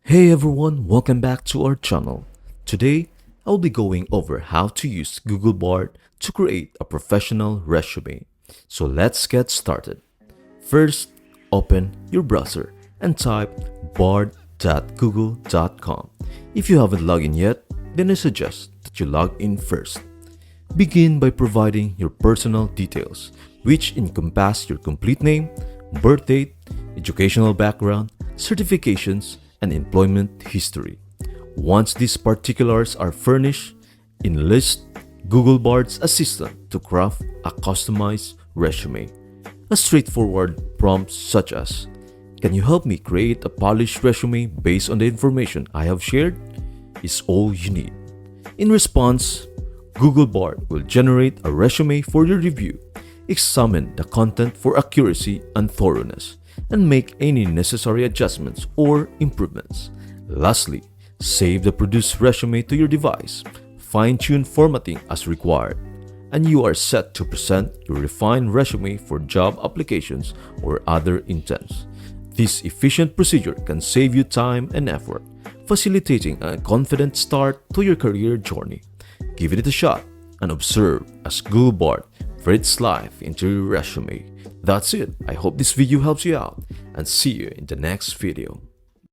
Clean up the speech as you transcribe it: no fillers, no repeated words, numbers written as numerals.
Hey everyone, welcome back to our channel. Today, I'll be going over how to use Google Bard to create a professional resume. So let's get started. First, open your browser and type bard.google.com. If you haven't logged in yet, then I suggest that you log in first. Begin by providing your personal details, which encompass your complete name, birth date, educational background, certifications, and employment history. Once these particulars are furnished, enlist Google Bard's assistant to craft a customized resume. A straightforward prompt such as, "Can you help me create a polished resume based on the information I have shared?" is all you need. In response, Google Bard will generate a resume for your review, examine the content for accuracy and thoroughness, and make any necessary adjustments or improvements. Lastly, save the produced resume to your device, fine-tune formatting as required, and you are set to present your refined resume for job applications or other intents. This efficient procedure can save you time and effort, facilitating a confident start to your career journey. Give it a shot and observe as Google Bard breathes life into your resume. That's it. I hope this video helps you out and see you in the next video.